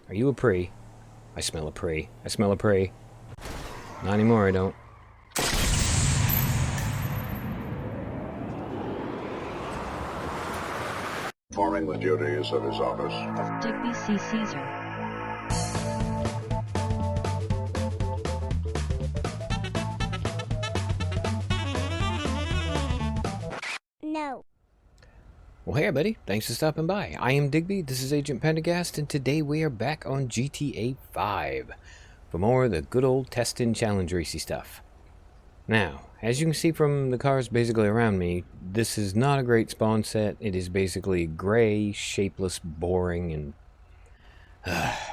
Are you a pre? I smell a pre. I smell a pre. Not anymore, I don't. Performing the duties of his office. Digby C. Caesar. No. Well, hey everybody, thanks for stopping by. I am Digby, this is Agent Pendergast, and today we are back on GTA 5 for more of the good old Testchallengerace stuff. Now, as you can see from the cars basically around me, this is not a great spawn set. It is basically gray, shapeless, boring, and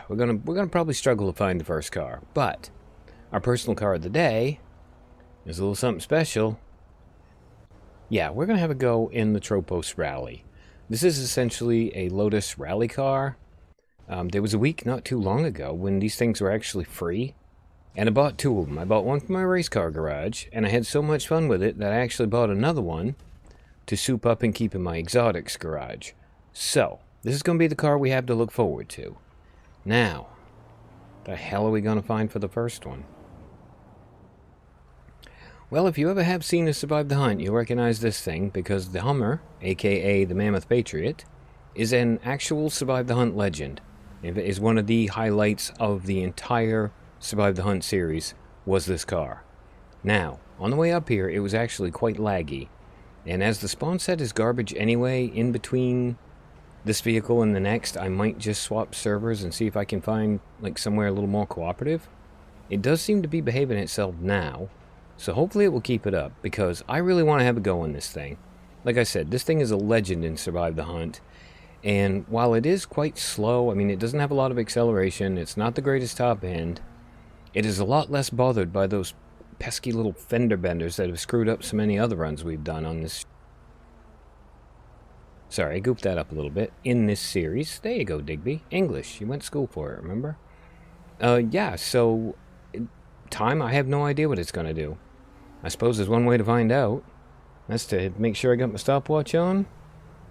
we're gonna probably struggle to find the first car. But our personal car of the day is a little something special. Yeah, we're going to have a go in the Tropos Rally. This is essentially a Lotus rally car. There was a week not too long ago when these things were actually free. And I bought two of them. I bought one for my race car garage, and I had so much fun with it that I actually bought another one to soup up and keep in my exotics garage. So, this is going to be the car we have to look forward to. Now, the hell are we going to find for the first one? Well, if you ever have seen us Survive the Hunt, you'll recognize this thing, because the Hummer, aka the Mammoth Patriot, is an actual Survive the Hunt legend. It is one of the highlights of the entire Survive the Hunt series, was this car. Now, on the way up here, it was actually quite laggy, and as the spawn set is garbage anyway, in between this vehicle and the next, I might just swap servers and see if I can find like somewhere a little more cooperative. It does seem to be behaving itself now, so hopefully it will keep it up, because I really want to have a go in this thing. Like I said, this thing is a legend in Survive the Hunt, and while it is quite slow, I mean, it doesn't have a lot of acceleration, it's not the greatest top end, it is a lot less bothered by those pesky little fender benders that have screwed up so many other runs we've done on this. Sorry, I gooped that up a little bit. In this series. There you go, Digby. English. You went to school for it, remember? Yeah, so time, I have no idea what it's going to do. I suppose there's one way to find out. That's to make sure I got my stopwatch on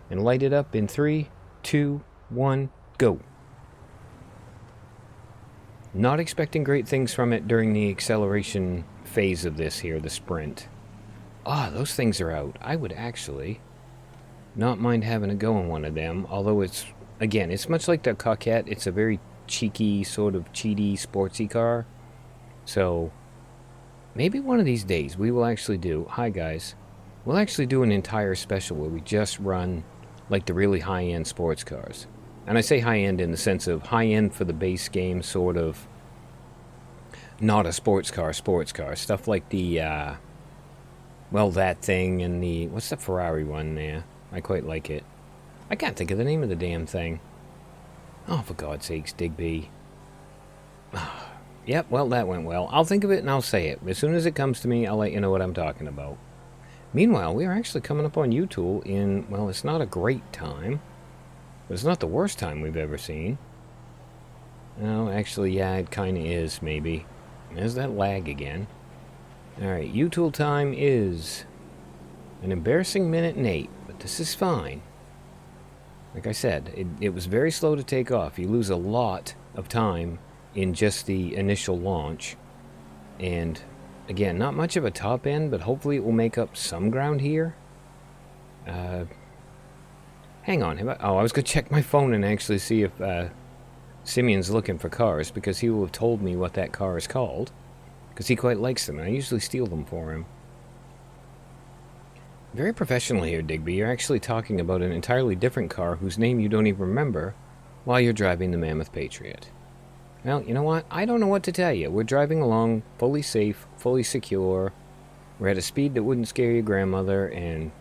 and light it up in 3, 2, 1, go. Not expecting great things from it during the acceleration phase of this here, the sprint. Ah, those things are out. I would actually not mind having a go in one of them, although it's, again, it's much like the Coquette. It's a very cheeky, sort of cheaty, sportsy car. So maybe one of these days we will actually do, hi guys, we'll actually do an entire special where we just run like the really high-end sports cars. And I say high-end in the sense of high-end for the base game, sort of not a sports car, stuff like the, well, that thing and the, what's the Ferrari one there? I quite like it. I can't think of the name of the damn thing. Oh, for God's sakes, Digby. Yep, well, that went well. I'll think of it and I'll say it. As soon as it comes to me, I'll let you know what I'm talking about. Meanwhile, we are actually coming up on U-Tool in, well, it's not a great time, but it's not the worst time we've ever seen. No, actually, yeah, it kind of is, maybe. There's that lag again. Alright, U-Tool time is an embarrassing minute and 8, but this is fine. Like I said, it was very slow to take off. You lose a lot of time in just the initial launch, and again, not much of a top end, but hopefully it will make up some ground here. Hang on, I was going to check my phone and actually see if Simeon's looking for cars, because he will have told me what that car is called, because he quite likes them, and I usually steal them for him. Very professional here, Digby. You're actually talking about an entirely different car whose name you don't even remember while you're driving the Mammoth Patriot. Well, you know what? I don't know what to tell you. We're driving along, fully safe, fully secure. We're at a speed that wouldn't scare your grandmother, and,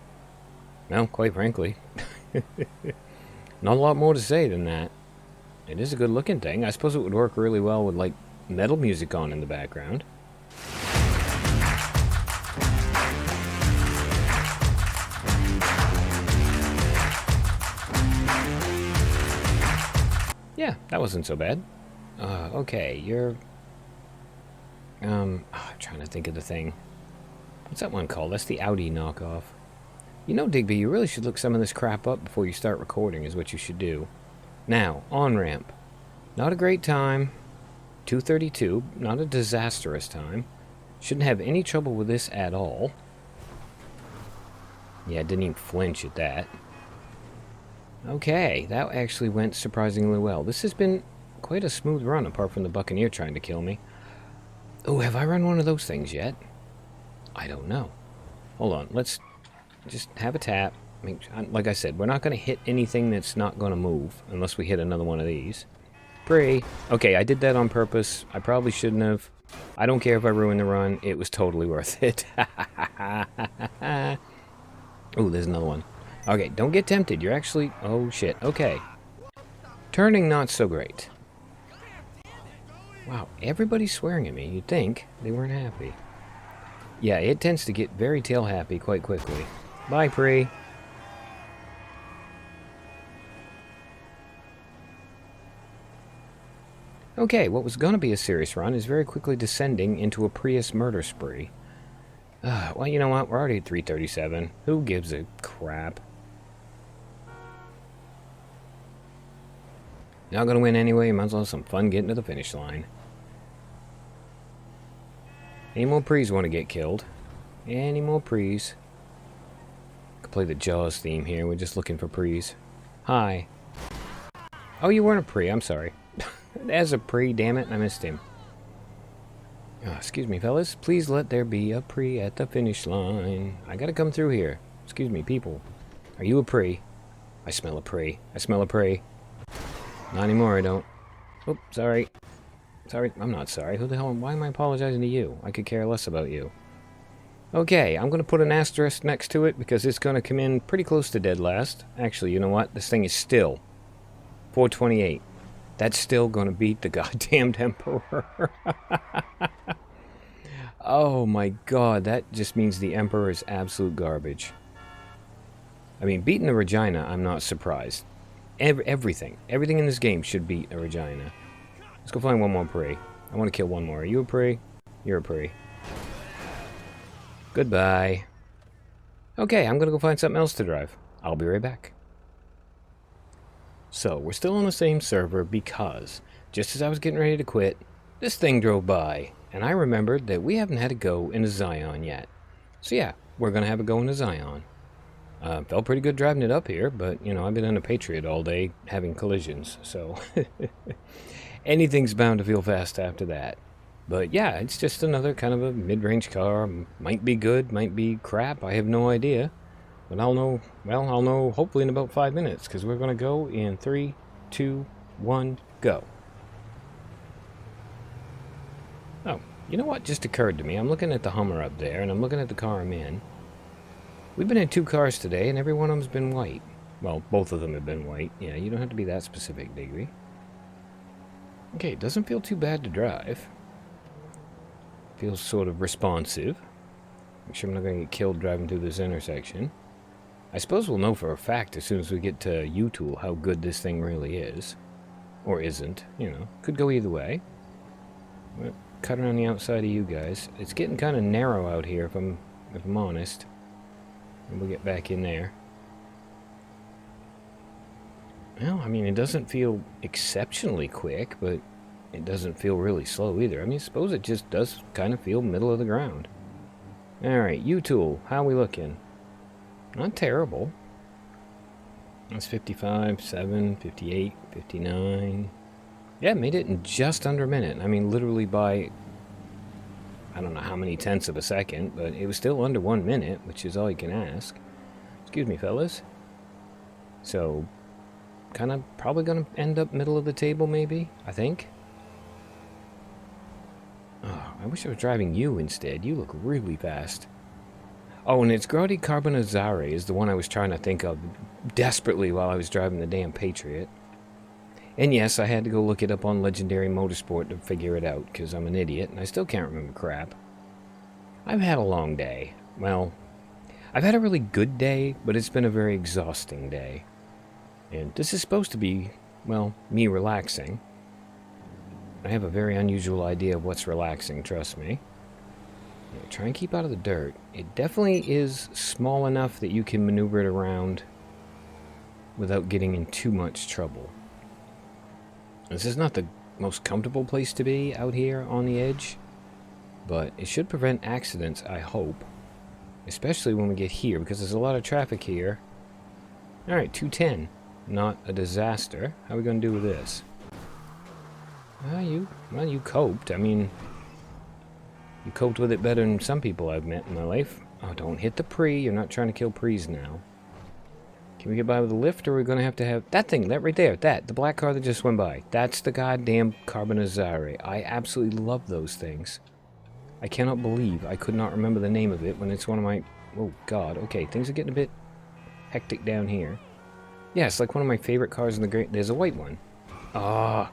well, quite frankly, not a lot more to say than that. It is a good-looking thing. I suppose it would work really well with, like, metal music on in the background. Yeah, that wasn't so bad. Okay, you're... I'm trying to think of the thing. What's that one called? That's the Audi knockoff. You know, Digby, you really should look some of this crap up before you start recording, is what you should do. Now, on-ramp. Not a great time. 2:32, not a disastrous time. Shouldn't have any trouble with this at all. Yeah, didn't even flinch at that. Okay, that actually went surprisingly well. This has been quite a smooth run, apart from the Buccaneer trying to kill me. Oh, have I run one of those things yet? I don't know. Hold on, let's just have a tap. Like I said, we're not going to hit anything that's not going to move, unless we hit another one of these. Pre. Okay, I did that on purpose. I probably shouldn't have. I don't care if I ruin the run. It was totally worth it. Oh, there's another one. Okay, don't get tempted. You're actually... Oh, shit. Okay. Turning not so great. Wow, everybody's swearing at me. You'd think they weren't happy. Yeah, it tends to get very tail happy quite quickly. Bye, Pre. Okay, what was going to be a serious run is very quickly descending into a Prius murder spree. Well, you know what? We're already at 337. Who gives a crap? Not gonna win anyway. Might as well have some fun getting to the finish line. Any more prees want to get killed? Any more prees? Could play the Jaws theme here. We're just looking for prees. Hi. Oh, you weren't a pre. I'm sorry. As a pre, damn it, I missed him. Oh, excuse me, fellas. Please let there be a pre at the finish line. I gotta come through here. Excuse me, people. Are you a pre? I smell a pre. I smell a pre. Not anymore, I don't. Oops, sorry. Sorry, I'm not sorry. Who the hell? Why am I apologizing to you? I could care less about you. Okay, I'm gonna put an asterisk next to it because it's gonna come in pretty close to dead last. Actually, you know what? This thing is still 428. That's still gonna beat the goddamned Emperor. Oh my god, that just means the Emperor is absolute garbage. I mean, beating the Regina, I'm not surprised. Everything in this game should beat a Regina. Let's go find one more prey. I want to kill one more. Are you a prey? You're a prey. Goodbye. Okay, I'm gonna go find something else to drive. I'll be right back. So, we're still on the same server because, just as I was getting ready to quit, this thing drove by, and I remembered that we haven't had a go in a Zion yet. So yeah, we're gonna have a go in a Zion. Felt pretty good driving it up here, but, you know, I've been in a Patriot all day having collisions, so... anything's bound to feel fast after that. But yeah, it's just another kind of a mid-range car. Might be good, might be crap, I have no idea. But I'll know, well, I'll know hopefully in about 5 minutes, because we're going to go in 3, 2, 1, go. Oh, you know what just occurred to me? I'm looking at the Hummer up there, and I'm looking at the car I'm in. We've been in 2 cars today, and every one of them's been white. Well, both of them have been white. Yeah, you don't have to be that specific, Digby. Okay, it doesn't feel too bad to drive. Feels sort of responsive. Make sure I'm not going to get killed driving through this intersection. I suppose we'll know for a fact as soon as we get to U-Tool how good this thing really is. Or isn't, you know. Could go either way. We'll cut around the outside of you guys. It's getting kind of narrow out here if I'm honest. And we'll get back in there. Well, I mean, it doesn't feel exceptionally quick, but it doesn't feel really slow either. I mean, I suppose it just does kind of feel middle of the ground. Alright, U-Tool, how we looking? Not terrible. That's 55, 7, 58, 59. Yeah, made it in just under a minute. I mean, literally by... I don't know how many tenths of a second, but it was still under 1 minute, which is all you can ask. Excuse me, fellas. So, kind of probably going to end up middle of the table, maybe? I think. Oh, I wish I was driving you instead. You look really fast. Oh, and it's Gear-Failrace-ish is the one I was trying to think of desperately while I was driving the damn Patriot. And yes, I had to go look it up on Legendary Motorsport to figure it out, because I'm an idiot, and I still can't remember crap. I've had a long day. Well, I've had a really good day, but it's been a very exhausting day. And this is supposed to be, well, me relaxing. I have a very unusual idea of what's relaxing, trust me. Try and keep out of the dirt. It definitely is small enough that you can maneuver it around without getting in too much trouble. This is not the most comfortable place to be out here on the edge, but it should prevent accidents, I hope. Especially when we get here, because there's a lot of traffic here. Alright, 210. Not a disaster. How are we going to do with this? Well, you coped. I mean, you coped with it better than some people I've met in my life. Oh, don't hit the pre. You're not trying to kill pre's now. Can we get by with a lift, or are we going to have... That thing, that right there, the black car that just went by. That's the goddamn Carbonizzare. I absolutely love those things. I cannot believe I could not remember the name of it when it's one of my... Oh, God. Okay, things are getting a bit hectic down here. Yeah, it's like one of my favorite cars in the great... There's a white one. Ah,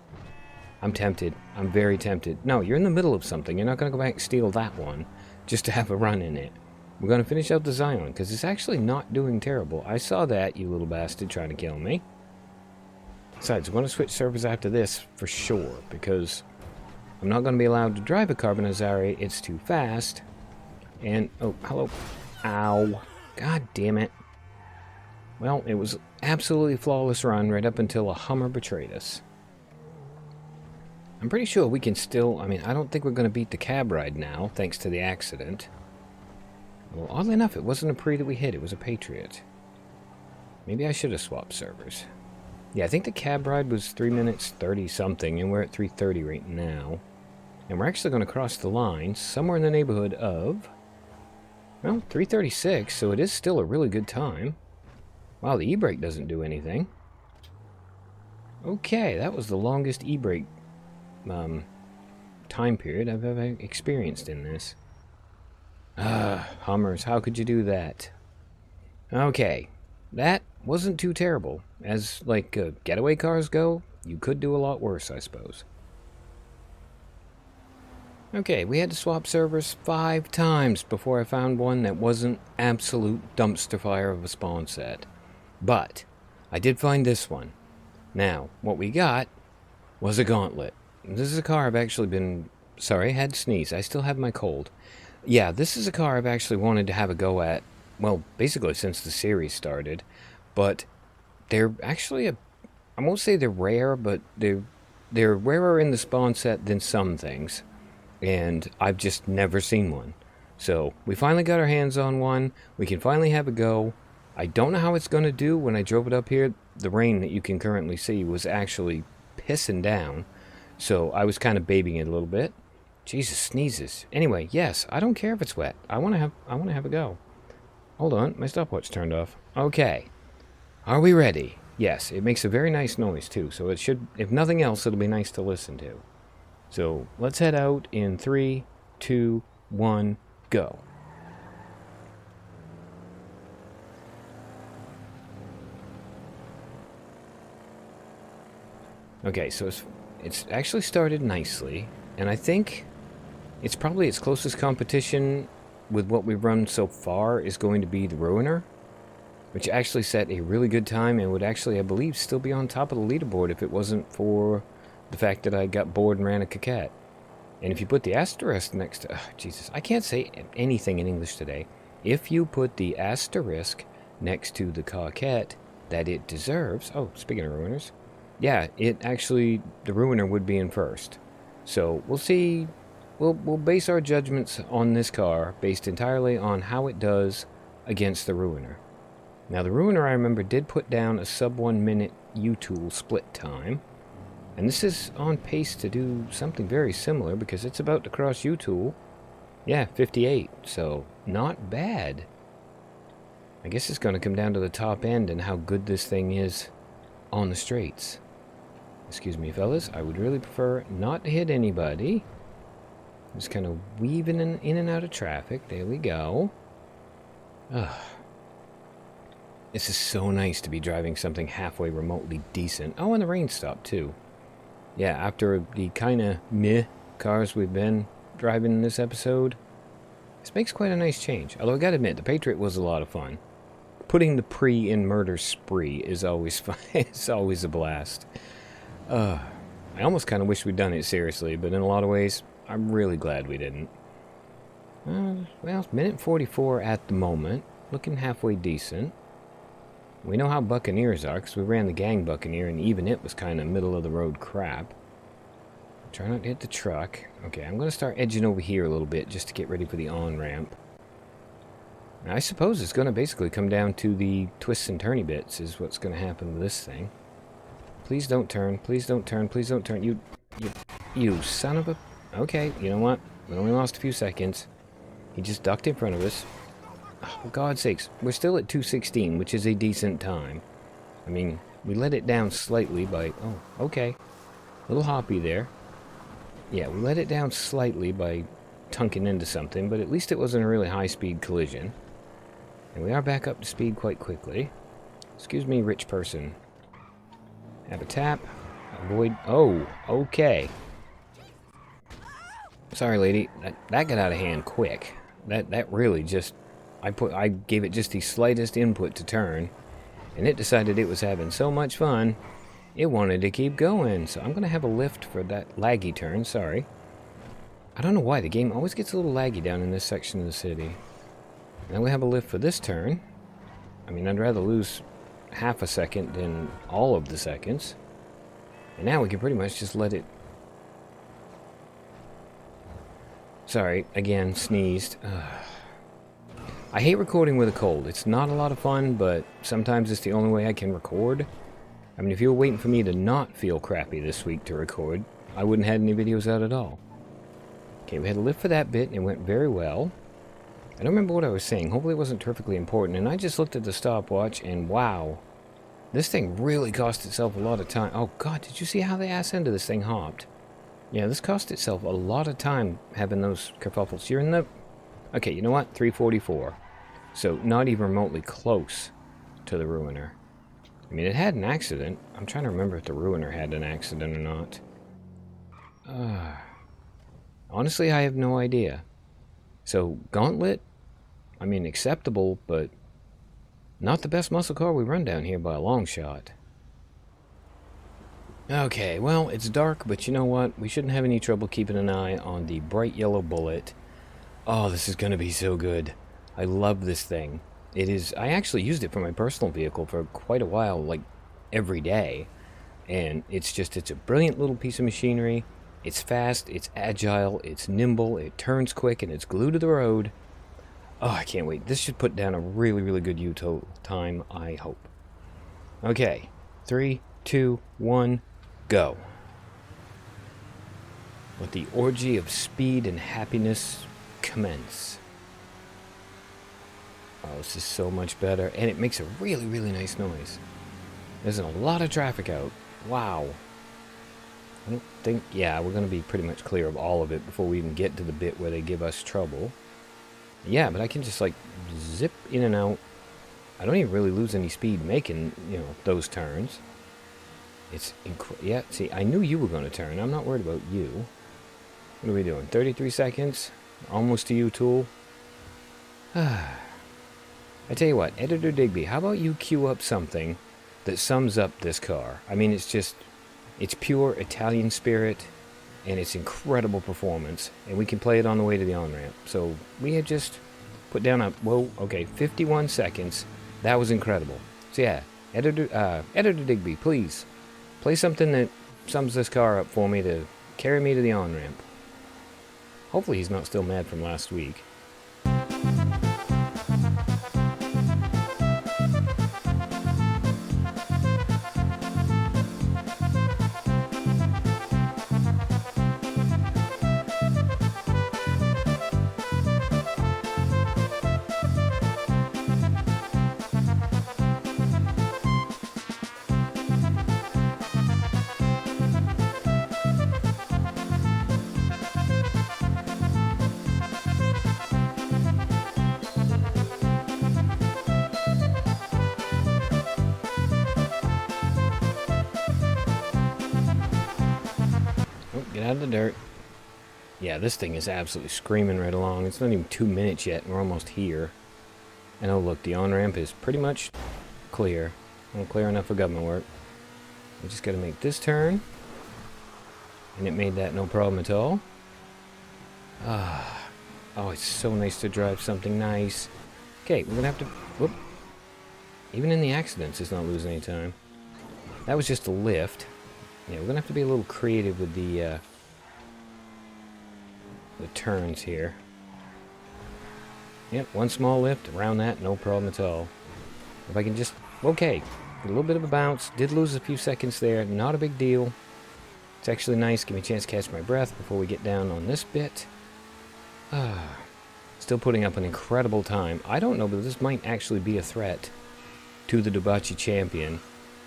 I'm tempted. I'm very tempted. No, you're in the middle of something. You're not going to go back and steal that one just to have a run in it. We're going to finish out the Zion, because it's actually not doing terrible. I saw that, you little bastard, trying to kill me. Besides, I'm going to switch servers after this for sure, because I'm not going to be allowed to drive a Carbonizzare. It's too fast. And, oh, hello. Ow. God damn it. Well, it was absolutely flawless run right up until a Hummer betrayed us. I'm pretty sure we can still... I mean, I don't think we're going to beat the cab ride now, thanks to the accident. Well, oddly enough, it wasn't a pre that we hit. It was a Patriot. Maybe I should have swapped servers. Yeah, I think the cab ride was 3 minutes 30-something, and we're at 3:30 right now. And we're actually going to cross the line somewhere in the neighborhood of... Well, 3:36, so it is still a really good time. Wow, the e-brake doesn't do anything. Okay, that was the longest e-brake time period I've ever experienced in this. Hummers, how could you do that? Okay, that wasn't too terrible. As, like, getaway cars go, you could do a lot worse, I suppose. Okay, we had to swap servers 5 times before I found one that wasn't absolute dumpster fire of a spawn set. But I did find this one. Now, what we got was a Gauntlet. This is a car I've actually been... Sorry, I had to sneeze. I still have my cold. Yeah, this is a car I've actually wanted to have a go at, well, basically since the series started. But they're actually I won't say they're rare, but they're rarer in the spawn set than some things. And I've just never seen one. So, we finally got our hands on one. We can finally have a go. I don't know how it's going to do. When I drove it up here, the rain that you can currently see was actually pissing down. So, I was kind of babying it a little bit. Jesus, sneezes. Anyway, yes, I don't care if it's wet. I want to have a go. Hold on, my stopwatch turned off. Okay. Are we ready? Yes, it makes a very nice noise too, so it should, if nothing else, it'll be nice to listen to. So, let's head out in 3, 2, 1, go. Okay, so it's actually started nicely, and I think it's probably its closest competition with what we've run so far is going to be the Ruiner, which actually set a really good time and would actually, I believe, still be on top of the leaderboard if it wasn't for the fact that I got bored and ran a Coquette. And if you put the asterisk next to... Jesus, I can't say anything in English today. If you put the asterisk next to the Coquette that it deserves... Oh, speaking of Ruiners... Yeah, it actually... The Ruiner would be in first. So, we'll see... We'll base our judgments on this car based entirely on how it does against the Ruiner. Now, the Ruiner, I remember, did put down a sub 1 minute U-tool split time. And this is on pace to do something very similar because it's about to cross U-tool. Yeah, 58, so not bad. I guess it's going to come down to the top end and how good this thing is on the straights. Excuse me, fellas, I would really prefer not to hit anybody. Just kind of weaving in and out of traffic. There we go. Ugh. This is so nice to be driving something halfway remotely decent. Oh, and the rain stopped, too. Yeah, after the kind of meh cars we've been driving in this episode, this makes quite a nice change. Although I gotta admit, the Patriot was a lot of fun. Putting the pre in murder spree is always fun. It's always a blast. I almost kind of wish we'd done it seriously, but in a lot of ways, I'm really glad we didn't. Well, minute 44 at the moment. Looking halfway decent. We know how Buccaneers are, because we ran the gang Buccaneer, and even it was kind of middle-of-the-road crap. Try not to hit the truck. Okay, I'm going to start edging over here a little bit, just to get ready for the on-ramp. I suppose it's going to basically come down to the twists and turny bits, is what's going to happen with this thing. Please don't turn, please don't turn, please don't turn. You son of a... Okay, you know what? We only lost a few seconds. He just ducked in front of us. Oh, for God's sakes, we're still at 2:16, which is a decent time. I mean, we let it down slightly by... Oh, okay. A little hoppy there. Yeah, we let it down slightly by tunking into something, but at least it wasn't a really high-speed collision. And we are back up to speed quite quickly. Excuse me, rich person. Have a tap. Avoid... Oh, okay. Sorry, lady. That got out of hand quick. That really just... I gave it just the slightest input to turn, and it decided it was having so much fun, it wanted to keep going. So I'm going to have a lift for that laggy turn, sorry. I don't know why, the game always gets a little laggy down in this section of the city. Now we have a lift for this turn. I mean, I'd rather lose half a second than all of the seconds. And now we can pretty much just let it... Sorry, again, sneezed. I hate recording with a cold. It's not a lot of fun, but sometimes it's the only way I can record. I mean, if you were waiting for me to not feel crappy this week to record, I wouldn't have any videos out at all. Okay, we had a lift for that bit, and it went very well. I don't remember what I was saying. Hopefully it wasn't terrifically important, and I just looked at the stopwatch, and wow. This thing really cost itself a lot of time. Oh, God, did you see how the ass end of this thing hopped? Yeah, this cost itself a lot of time having those kerfuffles. You're in the... Okay, you know what? 344. So, not even remotely close to the Ruiner. I mean, it had an accident. I'm trying to remember if the Ruiner had an accident or not. Honestly, I have no idea. So, Gauntlet? I mean, acceptable, but not the best muscle car we run down here by a long shot. Okay, well, it's dark, but you know what? We shouldn't have any trouble keeping an eye on the bright yellow bullet. Oh, this is going to be so good. I love this thing. It is... I actually used it for my personal vehicle for quite a while, like, every day. And it's a brilliant little piece of machinery. It's fast, it's agile, it's nimble, it turns quick, and it's glued to the road. Oh, I can't wait. This should put down a really, really good U-total time, I hope. Okay. 3, 2, 1, go. Let the orgy of speed and happiness commence. Oh, this is so much better. And it makes a really, really nice noise. There's a lot of traffic out. Wow. I don't think... Yeah, we're going to be pretty much clear of all of it before we even get to the bit where they give us trouble. Yeah, but I can just, like, zip in and out. I don't even really lose any speed making, you know, those turns. It's yeah, see, I knew you were going to turn. I'm not worried about you. What are we doing? 33 seconds? Almost to you, tool. I tell you what, Editor Digby, how about you queue up something that sums up this car? I mean, it's pure Italian spirit, and it's incredible performance, and we can play it on the way to the on-ramp. So we had just put down a, whoa, okay, 51 seconds. That was incredible. So yeah, Editor Digby, please, play something that sums this car up for me to carry me to the on-ramp. Hopefully he's not still mad from last week. Get out of the dirt. Yeah, this thing is absolutely screaming right along. It's not even 2 minutes yet, and we're almost here. And oh look, the on-ramp is pretty much clear. Well, clear enough for government work. We just gotta make this turn. And it made that no problem at all. Oh, it's so nice to drive something nice. Okay, we're gonna have to... Whoop. Even in the accidents, it's not losing any time. That was just a lift. Yeah, we're gonna have to be a little creative with the turns here. Yep, one small lift, around that, no problem at all. If I can just... Okay, a little bit of a bounce. Did lose a few seconds there, not a big deal. It's actually nice, give me a chance to catch my breath before we get down on this bit. Still putting up an incredible time. I don't know, but this might actually be a threat to the Dubachi champion.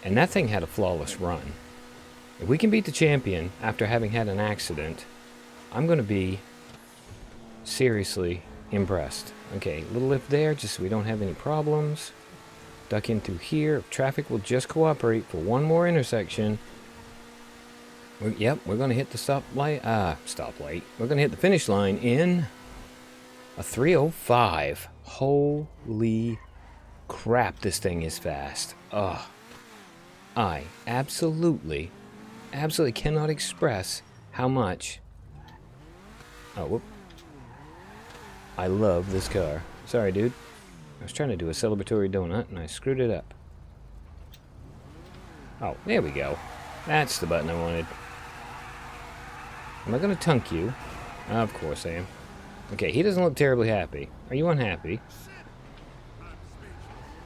And that thing had a flawless run. If we can beat the champion after having had an accident, I'm going to be seriously impressed. Okay, little lift there, just so we don't have any problems. Duck in through here. Traffic will just cooperate for one more intersection. Yep, we're going to hit the stoplight. We're going to hit the finish line in a 3:05. Holy crap, this thing is fast. Ugh. I absolutely cannot express how much... Oh, whoop. I love this car. Sorry, dude. I was trying to do a celebratory donut, and I screwed it up. Oh, there we go. That's the button I wanted. Am I going to tunk you? Of course I am. Okay, he doesn't look terribly happy. Are you unhappy?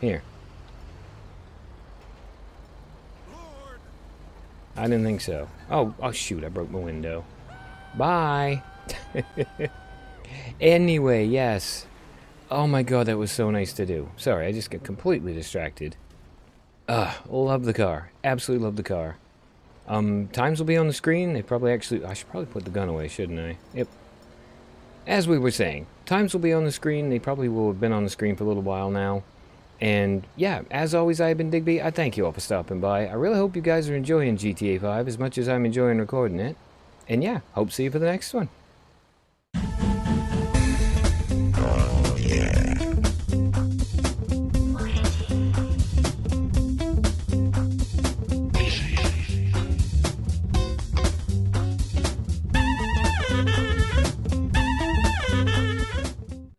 Here. I didn't think so. Oh shoot, I broke my window. Bye! Anyway, yes. Oh my god, that was so nice to do. Sorry, I just got completely distracted. Love the car. Absolutely love the car. Times will be on the screen. They probably actually... I should probably put the gun away, shouldn't I? Yep. As we were saying, times will be on the screen. They probably will have been on the screen for a little while now. And yeah, as always, I've been Digby. I thank you all for stopping by. I really hope you guys are enjoying GTA 5 as much as I'm enjoying recording it. And yeah, hope to see you for the next one.